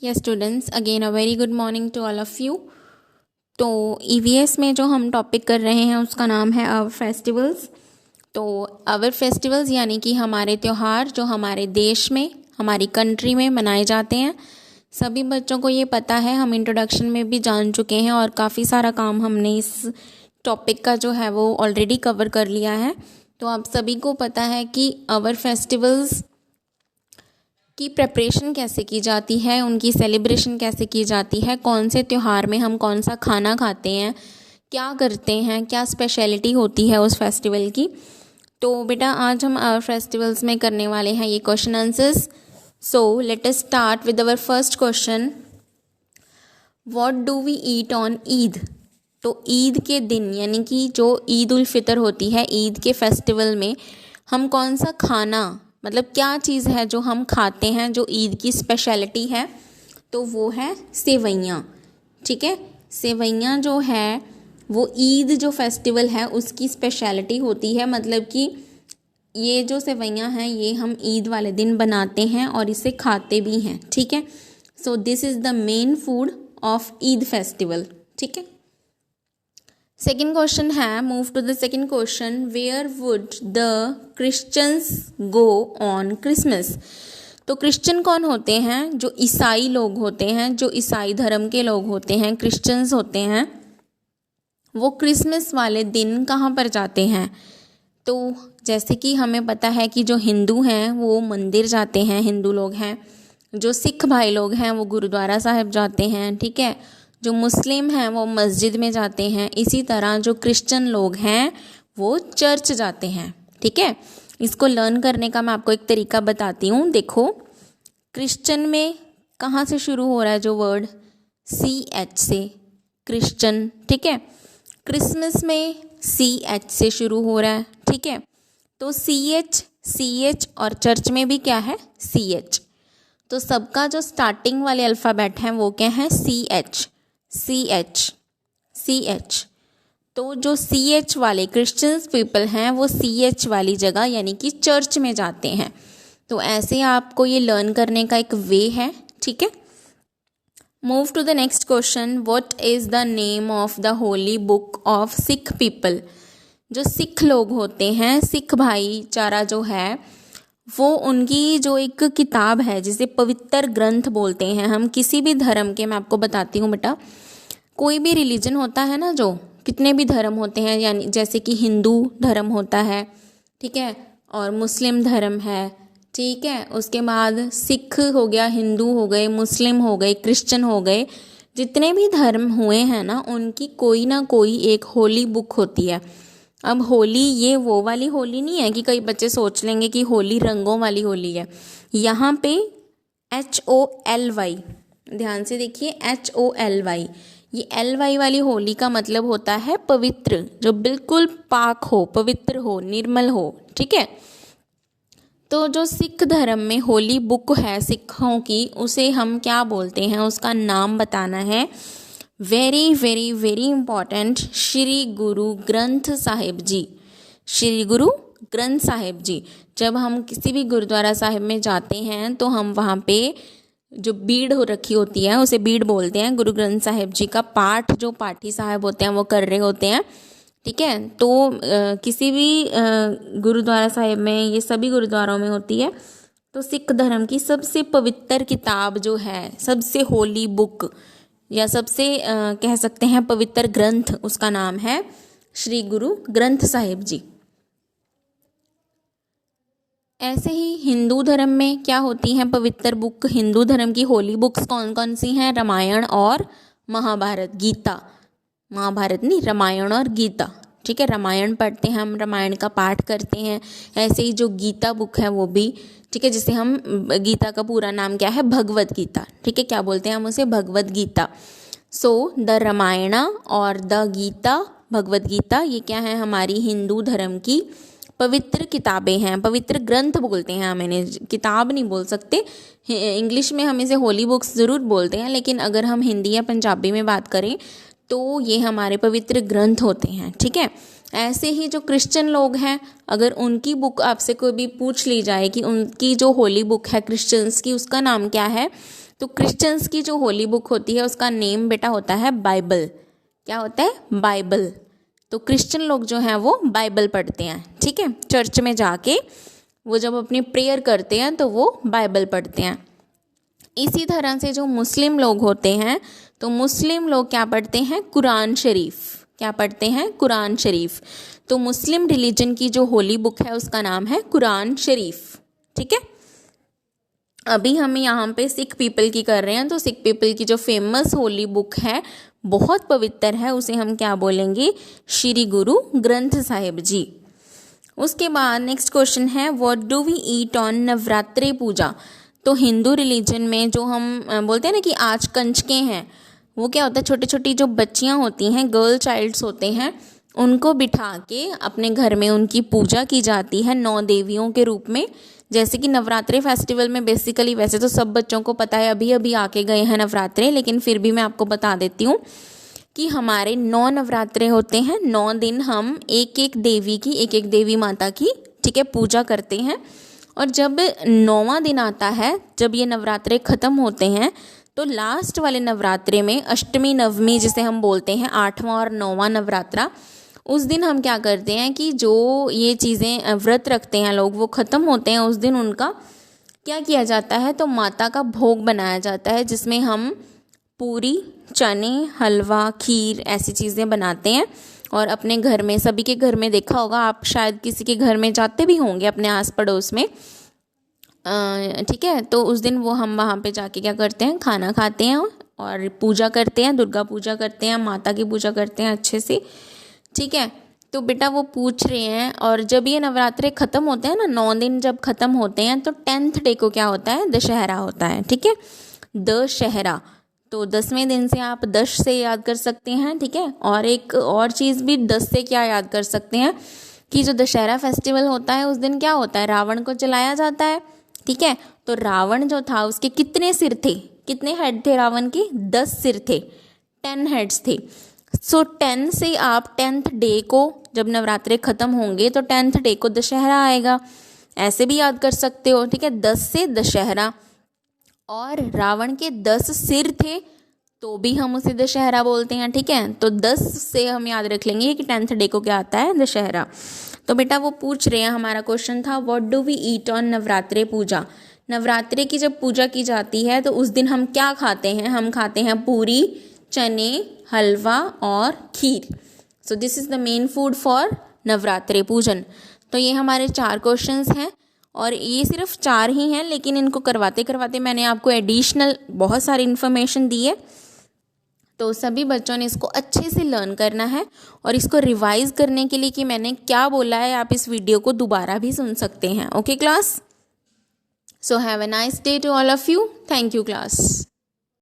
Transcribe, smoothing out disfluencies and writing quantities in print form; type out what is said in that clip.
Yes students, again a very good morning to all of you. तो EVS में जो हम टॉपिक कर रहे हैं उसका नाम है आवर फेस्टिवल्स। तो आवर फेस्टिवल्स यानी कि हमारे त्यौहार जो हमारे देश में, हमारी कंट्री में मनाए जाते हैं। सभी बच्चों को ये पता है, हम इंट्रोडक्शन में भी जान चुके हैं और काफ़ी सारा काम हमने इस टॉपिक का जो है वो ऑलरेडी कवर कर लिया है। तो आप सभी को पता है कि आवर फेस्टिवल्स की प्रेपरेशन कैसे की जाती है, उनकी सेलिब्रेशन कैसे की जाती है, कौन से त्यौहार में हम कौन सा खाना खाते हैं, क्या करते हैं, क्या स्पेशलिटी होती है उस फेस्टिवल की। तो बेटा आज हम आवर फेस्टिवल्स में करने वाले हैं ये question answers. So let us start with our first question. What do we eat on Eid? तो ईद के दिन यानी कि जो ईद उल फितर होती है, ईद के फेस्टिवल में हम कौन सा खाना, मतलब क्या चीज़ है जो हम खाते हैं जो ईद की स्पेशलिटी है, तो वो है सेवइयाँ। ठीक है, सेवइयाँ जो है वो ईद जो फेस्टिवल है उसकी स्पेशलिटी होती है। मतलब कि ये जो सेवइयाँ हैं ये हम ईद वाले दिन बनाते हैं और इसे खाते भी हैं। ठीक है, so this is the main food of Eid festival. ठीक है, सेकेंड क्वेश्चन है, move to the second question. Where would the Christians go on Christmas? तो क्रिश्चियन कौन होते हैं? जो ईसाई लोग होते हैं, जो ईसाई धर्म के लोग होते हैं, क्रिश्चियंस होते हैं, वो क्रिसमस वाले दिन कहाँ पर जाते हैं? तो जैसे कि हमें पता है कि जो हिंदू हैं वो मंदिर जाते हैं, हिंदू लोग हैं। जो सिख भाई लोग हैं वो गुरुद्वारा साहिब जाते हैं। ठीक है, जो मुस्लिम हैं वो मस्जिद में जाते हैं। इसी तरह जो क्रिश्चियन लोग हैं वो चर्च जाते हैं। ठीक है, इसको लर्न करने का मैं आपको एक तरीका बताती हूँ। देखो, क्रिश्चियन में कहाँ से शुरू हो रहा है जो वर्ड? CH से, क्रिश्चियन। ठीक है, क्रिसमस में CH से शुरू हो रहा है। ठीक है, तो CH और चर्च में भी क्या है? CH। तो सबका जो स्टार्टिंग वाले अल्फ़ाबेट हैं वो क्या है? CH। तो जो CH वाले क्रिश्चियंस पीपल हैं वो CH वाली जगह यानी कि चर्च में जाते हैं। तो ऐसे आपको ये लर्न करने का एक वे है। ठीक है, move to the next question. What is the name of the holy book of Sikh people? जो सिख लोग होते हैं, सिख भाईचारा जो है, वो उनकी जो एक किताब है जिसे पवित्र ग्रंथ बोलते हैं हम किसी भी धर्म के। मैं आपको बताती हूँ बेटा, कोई भी रिलीजन होता है ना, जो कितने भी धर्म होते हैं, यानी जैसे कि हिंदू धर्म होता है, ठीक है, और मुस्लिम धर्म है, ठीक है, उसके बाद सिख हो गया, हिंदू हो गए, मुस्लिम हो गए, क्रिश्चियन हो गए, जितने भी धर्म हुए हैं ना उनकी कोई ना कोई एक होली बुक होती है। अब होली ये वो वाली होली नहीं है कि कई बच्चे सोच लेंगे कि होली रंगों वाली होली है। यहाँ पे HOLY, ध्यान से देखिए, HOLY, ये LY वाली होली का मतलब होता है पवित्र, जो बिल्कुल पाक हो, पवित्र हो, निर्मल हो। ठीक है, तो जो सिख धर्म में होली बुक है सिखों की, उसे हम क्या बोलते हैं? उसका नाम बताना है। Very very very important, Shri Guru Granth Sahib जी। श्री गुरु ग्रंथ साहिब जी। जब हम किसी भी गुरुद्वारा साहिब में जाते हैं तो हम वहाँ पे जो बीड़ हो रखी होती है उसे बीड़ बोलते हैं। गुरु ग्रंथ साहिब जी का पाठ जो पाठी साहब होते हैं वो कर रहे होते हैं। ठीक है, तो किसी भी गुरुद्वारा साहिब में, ये सभी गुरुद्वारों में होती है। तो सिख धर्म की सबसे पवित्र किताब जो है, सबसे होली बुक या सबसे कह सकते हैं पवित्र ग्रंथ, उसका नाम है श्री गुरु ग्रंथ साहिब जी। ऐसे ही हिंदू धर्म में क्या होती हैं पवित्र बुक? हिंदू धर्म की होली बुक्स कौन कौन सी हैं? रामायण और महाभारत, गीता, महाभारत नहीं, रामायण और गीता। ठीक है, रामायण पढ़ते हैं हम, रामायण का पाठ करते हैं। ऐसे ही जो गीता बुक है वो भी, ठीक है, जिसे हम, गीता का पूरा नाम क्या है? भगवत गीता। ठीक है, क्या बोलते हैं हम उसे? भगवत गीता। सो द रामायण और द गीता, भगवत गीता, ये क्या है? हमारी हिंदू धर्म की पवित्र किताबें हैं, पवित्र ग्रंथ बोलते हैं हम इन्हें, किताब नहीं बोल सकते। इंग्लिश में हम इसे होली बुक्स ज़रूर बोलते हैं, लेकिन अगर हम हिंदी या पंजाबी में बात करें तो ये हमारे पवित्र ग्रंथ होते हैं। ठीक है, ऐसे ही जो क्रिश्चियन लोग हैं, अगर उनकी बुक आपसे कोई भी पूछ ली जाए कि उनकी जो होली बुक है क्रिश्चियंस की, उसका नाम क्या है, तो क्रिश्चियंस की जो होली बुक होती है उसका नेम बेटा होता है बाइबल। क्या होता है? बाइबल। तो क्रिश्चियन लोग जो हैं वो बाइबल पढ़ते हैं, ठीक है। चर्च में जाके वो जब अपनी प्रेयर करते हैं तो वो बाइबल पढ़ते हैं। इसी तरह से जो मुस्लिम लोग होते हैं तो मुस्लिम लोग क्या पढ़ते हैं? कुरान शरीफ। क्या पढ़ते हैं? कुरान शरीफ। तो मुस्लिम रिलीजन की जो होली बुक है उसका नाम है कुरान शरीफ, ठीक है। अभी हम यहाँ पे सिख पीपल की कर रहे हैं, तो सिख पीपल की जो फेमस होली बुक है, बहुत पवित्र है, उसे हम क्या बोलेंगे? श्री गुरु ग्रंथ साहिब जी। उसके बाद नेक्स्ट क्वेश्चन है, what do we eat on Navratri puja. तो हिंदू रिलीजन में जो हम बोलते हैं ना कि आज कंचके हैं, वो क्या होता है? छोटी छोटी जो बच्चियां होती हैं, गर्ल चाइल्ड्स होते हैं, उनको बिठा के अपने घर में उनकी पूजा की जाती है 9 देवियों के रूप में। जैसे कि नवरात्रि फेस्टिवल में बेसिकली, वैसे तो सब बच्चों को पता है, अभी अभी आके गए हैं नवरात्रे, लेकिन फिर भी मैं आपको बता देती हूँ कि हमारे 9 नवरात्रे होते हैं। 9 दिन हम एक एक देवी माता की, ठीक है, पूजा करते हैं। और जब 9वां दिन आता है, जब ये नवरात्रे ख़त्म होते हैं, तो लास्ट वाले नवरात्रे में अष्टमी नवमी जिसे हम बोलते हैं, 8वां और 9वां नवरात्रा, उस दिन हम क्या करते हैं कि जो ये चीज़ें व्रत रखते हैं लोग, वो ख़त्म होते हैं। उस दिन उनका क्या किया जाता है? तो माता का भोग बनाया जाता है, जिसमें हम पूरी, चने, हलवा, खीर ऐसी चीज़ें बनाते हैं। और अपने घर में, सभी के घर में देखा होगा, आप शायद किसी के घर में जाते भी होंगे अपने आस पड़ोस में, ठीक है। तो उस दिन वो हम वहाँ पे जाके क्या करते हैं? खाना खाते हैं और पूजा करते हैं, दुर्गा पूजा करते हैं, माता की पूजा करते हैं अच्छे से, ठीक है। तो बेटा वो पूछ रहे हैं, और जब ये नवरात्रे ख़त्म होते हैं ना, 9 दिन जब ख़त्म होते हैं, तो 10th डे को क्या होता है? दशहरा होता है, ठीक है, दशहरा। तो 10वें दिन से आप 10 से याद कर सकते हैं, ठीक है। और एक और चीज़ भी 10 से क्या याद कर सकते हैं कि जो दशहरा फेस्टिवल होता है उस दिन क्या होता है? रावण को जलाया जाता है, ठीक है। तो रावण जो था उसके कितने सिर थे? कितने हेड थे रावण के? 10 सिर थे, 10 हेड्स थे। सो 10 से आप 10th डे को, जब नवरात्रे ख़त्म होंगे तो 10th डे को दशहरा आएगा, ऐसे भी याद कर सकते हो, ठीक है। 10 से दशहरा, और रावण के 10 सिर थे तो भी हम उसे दशहरा बोलते हैं, ठीक है। तो 10 से हम याद रख लेंगे कि 10th डे को क्या आता है? दशहरा। तो बेटा वो पूछ रहे हैं, हमारा क्वेश्चन था what do we eat on Navratri puja. Navratri की जब पूजा की जाती है तो उस दिन हम क्या खाते हैं? हम खाते हैं पूरी, चने, हलवा और kheer. So this is the main food for Navratri pujan. तो ये हमारे 4 क्वेश्चंस हैं, और ये सिर्फ 4 ही हैं, लेकिन इनको करवाते करवाते मैंने आपको एडिशनल बहुत सारी इन्फॉर्मेशन दी है। तो सभी बच्चों ने इसको अच्छे से लर्न करना है, और इसको रिवाइज करने के लिए कि मैंने क्या बोला है, आप इस वीडियो को दोबारा भी सुन सकते हैं। Okay class, so have a nice day to all of you. Thank you class.